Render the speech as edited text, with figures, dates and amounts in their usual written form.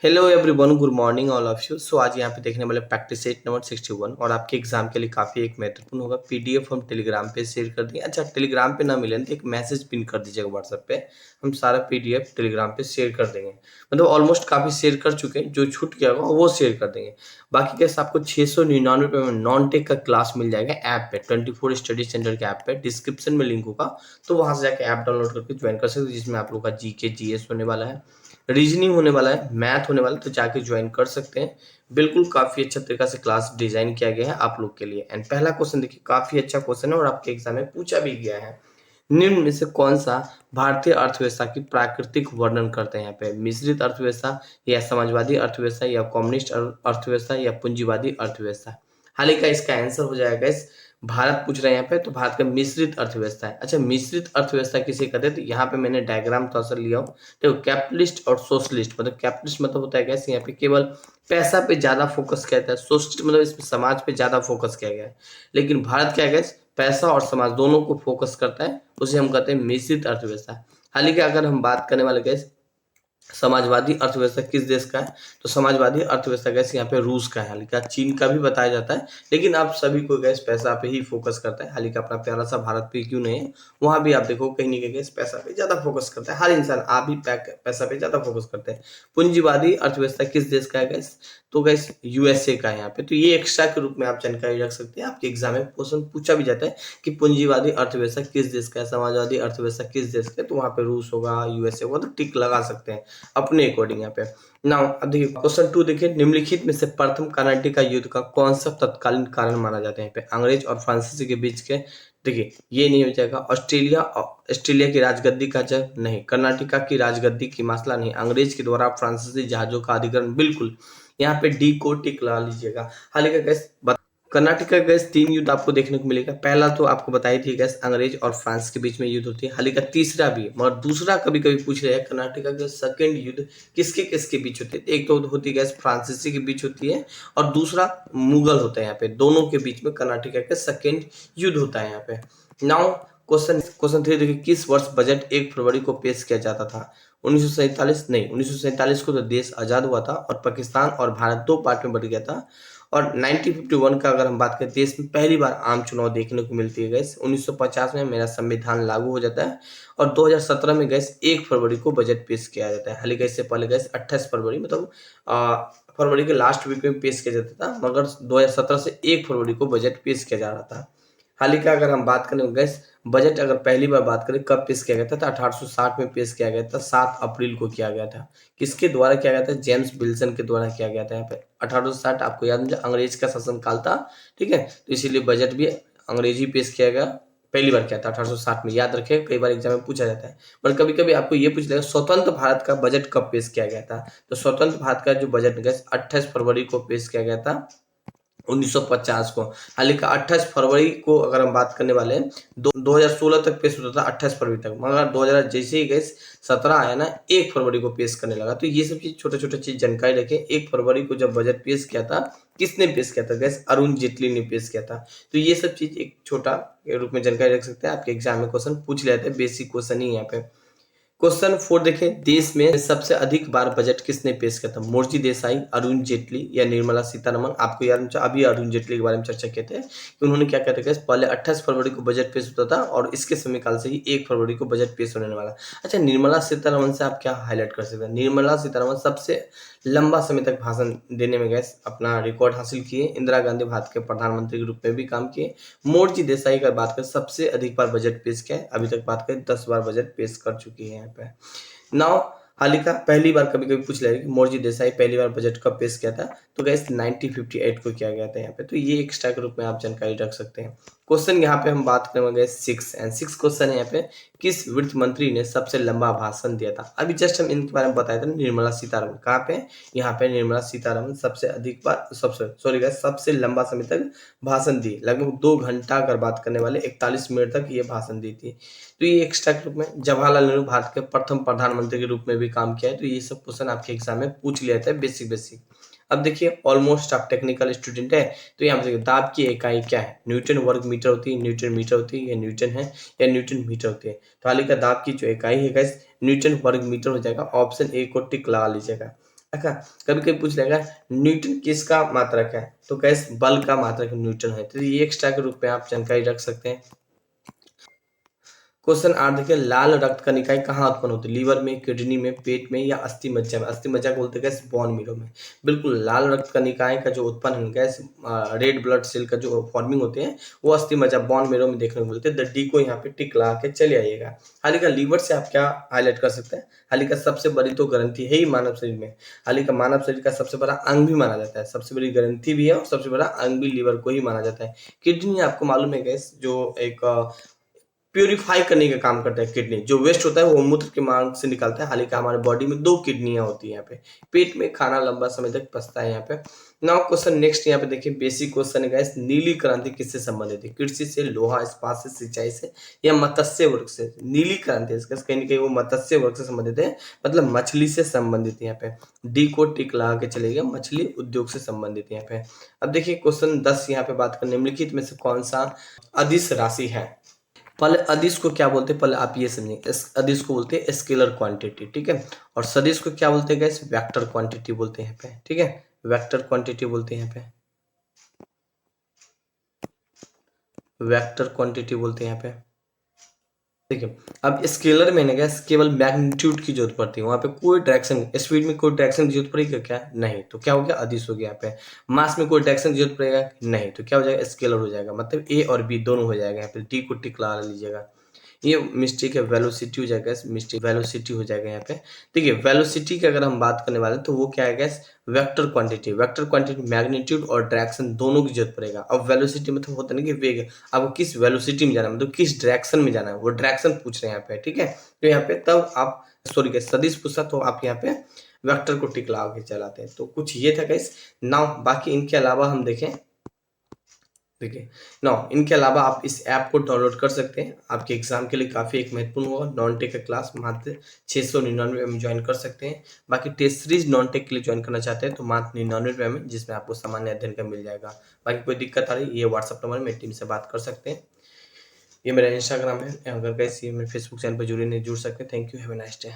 Hello everyone, good morning all of you. So आज यहाँ पे देखने वाले प्रैक्टिस सेट नंबर 61 और आपके एग्जाम के लिए काफ़ी एक महत्वपूर्ण होगा। पीडीएफ हम टेलीग्राम पे शेयर कर देंगे। अच्छा, टेलीग्राम पे ना मिले तो एक मैसेज पिन कर दीजिएगा व्हाट्सएप पे। हम सारा पीडीएफ टेलीग्राम पे शेयर कर देंगे। मतलब ऑलमोस्ट काफ़ी शेयर कर चुके हैं, जो छूट गया होगा वो शेयर कर देंगे। बाकी कैसे आपको 699 में नॉन टेक का क्लास मिल जाएगा ऐप पे, 24 स्टडी सेंटर के ऐप पे। डिस्क्रिप्शन में लिंक होगा, तो वहाँ से जाकर ऐप डाउनलोड करके ज्वाइन कर सकते हो, जिसमें आप लोग का जीके जीएस होने वाला है, रीजनिंग होने वाला है, मैथ होने वाला है। तो जाके ज्वाइन कर सकते हैं। बिल्कुल काफ़ी अच्छा तरीका से क्लास डिज़ाइन किया गया है आप लोग के लिए। एंड पहला क्वेश्चन देखिए, काफ़ी अच्छा क्वेश्चन है और आपके एग्जाम में पूछा भी गया है। निम्न में से कौन सा भारतीय अर्थव्यवस्था की प्राकृतिक वर्णन करते हैं? यहाँ पे मिश्रित अर्थव्यवस्था, या समाजवादी अर्थव्यवस्था, या कम्युनिस्ट अर्थव्यवस्था, या पूंजीवादी अर्थव्यवस्था। हालांकि इसका आंसर हो जाएगा इस भारत पूछ रहे हैं यहाँ पे, तो भारत का मिश्रित अर्थव्यवस्था है। अच्छा, मिश्रित अर्थव्यवस्था किसे कहते हैं? तो यहाँ पे मैंने डायग्राम थोड़ा सा लिया हूँ। देखो, कैपिटलिस्ट और सोशलिस्ट, मतलब कैपिटलिस्ट मतलब होता है कैसे, यहाँ पे केवल पैसा पे ज्यादा फोकस किया जाता है। सोशलिस्ट मतलब इसमें समाज पे ज्यादा फोकस किया गया है। लेकिन भारत क्या है, पैसा और समाज दोनों को फोकस करता है, उसे हम कहते हैं मिश्रित अर्थव्यवस्था। हालांकि अगर हम बात करने वाले गैस समाजवादी अर्थव्यवस्था किस देश का है, तो समाजवादी अर्थव्यवस्था गैस यहाँ पे रूस का है। हालांकि चीन का भी बताया जाता है, लेकिन आप सभी को गैस पैसा पे ही फोकस करता है। हालांकि अपना प्यारा सा भारत पे क्यों नहीं है, वहां भी आप देखो कहीं ना कहीं गैस पैसा पे ज्यादा फोकस करता है। हर इंसान, आप भी पैसा पे ज्यादा फोकस करते हैं। पूंजीवादी अर्थव्यवस्था किस देश का है गैस, तो गैस यूएसए का है यहाँ पे। तो ये एक्स्ट्रा के रूप में आप जानकारी रख सकते हैं। आपके एग्जाम में क्वेश्चन पूछा भी जाता है कि पूंजीवादी अर्थव्यवस्था किस देश का है, समाजवादी अर्थव्यवस्था किस देश का है, तो वहां पे रूस होगा, यूएसए होगा, तो टिक लगा सकते हैं अपने अकॉर्डिंग यहाँ पे। नाउ अब देखिए क्वेश्चन 2 देखिए, निम्नलिखित में से प्रथम कर्नाटक का युद्ध का कौन सा तत्कालीन कारण माना जाता है? यहाँ पे अंग्रेज और फ्रांसीसी के बीच के, देखिए ये नहीं हो जाएगा। ऑस्ट्रेलिया की राजगद्दी का जंग नहीं, कर्नाटका की राजगद्दी की मसला नहीं, अंग्रेज के द्वारा फ्रांसीसी जहाजों का अधिग्रहण, बिल्कुल। यहाँ पे डी को टिक लगा लीजिएगा। हालांकि गैस कर्नाटक का गैस 3 युद्ध आपको देखने को मिलेगा। पहला तो आपको बताई थी गैस, अंग्रेज और फ्रांस के बीच में युद्ध होती है। हालांकि तीसरा भी है, मगर दूसरा कभी कभी पूछ रहे हैं कर्नाटक का सेकंड युद्ध किसके किसके बीच होती है। एक तो होती है गैस फ्रांसीसी के बीच होती है, और दूसरा मुगल होता है। यहाँ पे दोनों के बीच में कर्नाटक का सेकंड युद्ध होता है यहाँ पे। नाउ क्वेश्चन क्वेश्चन 3 देखिए, किस वर्ष बजट 1 फरवरी को पेश किया जाता था? 1947 नहीं, 1947 को तो देश आजाद हुआ था और पाकिस्तान और भारत दो पार्ट में बट गया था। और 1951 का अगर हम बात करें, देश में पहली बार आम चुनाव देखने को मिलती है गैस। 1950 में मेरा संविधान लागू हो जाता है, और 2017 में गैस 1 फरवरी को बजट पेश किया जाता है। हालांकि इससे पहले गैस 28 फरवरी, मतलब फरवरी के लास्ट वीक में पेश किया जाता था, मगर 2017 से 1 फरवरी को बजट पेश किया जा रहा था। हालांकि अगर हम बात करें गैस, बजट अगर पहली बार बात करें कब पेश किया गया था, तो 1860 में पेश किया गया था, 7 अप्रैल को किया गया था। किसके द्वारा किया गया था? जेम्स विल्सन के द्वारा किया गया था। यहाँ पे 1860 आपको याद है, अंग्रेज का शासनकाल था, ठीक है, तो इसीलिए बजट भी अंग्रेजी पेश किया गया। पहली बार किया था 1860 में, याद रखें, कई बार एग्जाम में पूछा जाता है। पर कभी कभी आपको ये पूछ लेगा स्वतंत्र भारत का बजट कब पेश किया गया था, तो स्वतंत्र भारत का जो बजट 28 फरवरी को पेश किया गया था, 1950 को। हालांकि 28 फरवरी को अगर हम बात करने वाले हैं, 2016 तक पेश होता था, 28 फरवरी तक, मगर 2000 जैसे ही गए 17 आया ना, 1 फरवरी को पेश करने लगा। तो ये सब चीज छोटे छोटे चीज जानकारी रखें। 1 फरवरी को जब बजट पेश किया था, किसने पेश किया था गैस? अरुण जेटली ने पेश किया था। तो ये सब चीज एक छोटा के रूप में जानकारी रख सकते हैं। आपके एग्जाम में क्वेश्चन पूछ लेते हैं, बेसिक क्वेश्चन ही यहाँ पे। क्वेश्चन 4 देखें, देश में सबसे अधिक बार बजट किसने पेश किया था? मोर्जी देसाई, अरुण जेटली, या निर्मला सीतारमण। आपको याद है, अभी अरुण जेटली के बारे में चर्चा किए थे कि उन्होंने क्या कहते थे, पहले 28 फरवरी को बजट पेश होता था, और इसके समय काल से ही 1 फरवरी को बजट पेश होने वाला। अच्छा, निर्मला सीतारमण से आप क्या हाईलाइट कर सकते हैं? निर्मला सीतारमण सबसे लंबा समय तक भाषण देने में गैस अपना रिकॉर्ड हासिल किए। इंदिरा गांधी भारत के प्रधानमंत्री के रूप में भी काम किए। मोर्जी देसाई का बात करें, सबसे अधिक बार बजट पेश किया है, अभी तक बात करें 10 बार बजट पेश कर चुकी है यहाँ पे। नाउ हालिका पहली बार कभी कभी पूछ लेगा कि मोर्जी देसाई पहली बार बजट कब पेश किया था, तो गैस 1958 को किया गया था यहाँ पे। तो ये एक्स्ट्रा के रूप में आप जानकारी रख सकते हैं। क्वेश्चन यहाँ पे हम बात करेंगे 6 क्वेश्चन है यहाँ पे, किस वित्त मंत्री ने सबसे लंबा भाषण दिया था? अभी जस्ट हम इनके बारे में बताए थे, निर्मला सीतारमण। कहाँ पे? यहाँ पे निर्मला सीतारमण सबसे अधिक बार, सबसे सॉरी गैस, सबसे लंबा समय तक भाषण दी। लगभग 2 घंटा अगर बात करने वाले 41 मिनट तक ये भाषण दी थी। तो ये एक्स्ट्रा के रूप में, जवाहरलाल नेहरू भारत के प्रथम प्रधानमंत्री के रूप में भी काम किया है। तो ये सब क्वेश्चन आपके एग्जाम में पूछ लिया था, बेसिक बेसिक। अब देखिए, ऑलमोस्ट आप टेक्निकल स्टूडेंट है, तो यहाँ पे देखिए दाब की इकाई क्या है? न्यूटन वर्ग मीटर होती है, न्यूटन मीटर होती है, या न्यूटन है, या न्यूटन मीटर होती है। तो हाल का दाब की जो इकाई है गैस, न्यूटन वर्ग मीटर हो जाएगा। ऑप्शन ए को टिक लगा लीजिएगा। है। कभी कभी पूछ लेगा न्यूटन किसका मात्रक है, तो गैस बल का मात्रक न्यूटन है, तो ये एक्स्ट्रा के रूप में आप जानकारी रख सकते हैं। क्वेश्चन 8 देखिए, लाल रक्त कणिकाएं कहाँ उत्पन्न होती है? लीवर में, किडनी में, पेट में या अस्थि मज्जा में? अस्थि मज्जा को बोलते हैं गैस बोन मैरो में। बिल्कुल, लाल रक्त कणिकाएं का जो उत्पन्न है गैस रेड ब्लड सेल का जो फॉर्मिंग होते हैं वो अस्थि मज्जा बोन मैरो में देखने को मिलते हैं। द डी को यहाँ पे टिक लगा के चले आइएगा। हाल का लीवर से आप क्या हाईलाइट कर सकते हैं? हाल का सबसे बड़ी तो ग्रंथि है ही मानव शरीर में। हाल का मानव शरीर का सबसे बड़ा अंग भी माना जाता है, सबसे बड़ी ग्रंथि भी है और सबसे बड़ा अंग भी लीवर को ही माना जाता है। किडनी आपको मालूम है गैस जो एक प्यूरिफाई करने का काम करता है। किडनी जो वेस्ट होता है वो मूत्र के मार्ग से निकालता है। हालांकि हमारे बॉडी में 2 किडनियां होती है यहाँ पे। पेट में खाना लंबा समय तक पचता है यहाँ पे। नाउ क्वेश्चन नेक्स्ट यहाँ पे देखिए, बेसिक क्वेश्चन है गाइस, नीली क्रांति किससे संबंधित है? कृषि से, लोहा इस्पात से, सिंचाई से या मत्स्य वर्ग से? नीली क्रांति कहीं ना कहीं वो मत्स्य वर्ग से संबंधित है, मतलब मछली से संबंधित है यहाँ पे। डी को टिक लगा के चलेगा, मछली उद्योग से संबंधित है यहाँ पे। अब देखिए क्वेश्चन 10 यहाँ पे बात करें, निम्नलिखित में से कौन सा अदिश राशि है? पहले अदिश को क्या बोलते हैं, पहले आप ये समझिए। अदिश को बोलते हैं स्केलर क्वांटिटी, ठीक है। और सदिश को क्या बोलते हैं गाइस? वेक्टर क्वांटिटी बोलते हैं यहाँ पे, ठीक है। वेक्टर क्वांटिटी बोलते हैं यहाँ पे, वेक्टर क्वांटिटी बोलते हैं यहाँ पे, ठीक है। अब स्केलर में ना गैस केवल मैग्नीट्यूड की जरूरत पड़ती है, वहां पे कोई डायरेक्शन, स्पीड में कोई डायरेक्शन की जरूरत पड़ेगी क्या? नहीं, तो क्या हो गया? अदिश हो गया यहाँ पे। मास में कोई डायरेक्शन की जरूरत पड़ेगा? नहीं, तो क्या हो जाएगा? स्केलर हो जाएगा, मतलब ए और बी दोनों हो जाएगा यहाँ पे। डी को टिक लगा लीजिएगा। ये मिस्टेक है, वेलोसिटी हो जाएगा, मिस्टेक वेलोसिटी हो जाएगा यहाँ पे। देखिए वेलोसिटी की अगर हम बात करने वाले हैं तो वो क्या है gas? Vector quantity. Vector quantity magnitude और डायरेक्शन दोनों की जरूरत पड़ेगा। अब वेलोसिटी मतलब होता है ना कि वेग, आपको किस वेलोसिटी में जाना है, मतलब किस डायरेक्शन में जाना है, वो डायरेक्शन पूछ रहे हैं यहाँ पे, ठीक है। तो यहाँ पे तब आप सॉरी गैस सदिश पूछा तो आप यहाँ पे वेक्टर को टिक लगा के चलाते हैं। तो कुछ ये था गैस। नाउ बाकी इनके अलावा हम देखें, देखिए नौ इनके अलावा आप इस ऐप को डाउनलोड कर सकते हैं, आपके एग्जाम के लिए काफ़ी एक महत्वपूर्ण होगा। नॉन टेक का क्लास मात्र 699 में ज्वाइन कर सकते हैं। बाकी टेस्ट सीरीज नॉन टेक के लिए ज्वाइन करना चाहते हैं तो मात्र 99 में, जिसमें आपको सामान्य अध्ययन का मिल जाएगा। बाकी कोई दिक्कत आ रही, ये व्हाट्सअप नंबर मेरी टीम से बात कर सकते हैं। ये मेरा इंस्टाग्राम है, अगर कैसे मेरे फेसबुक चैनल पर जुड़े नहीं जुड़ सकते। Thank you, have a nice day.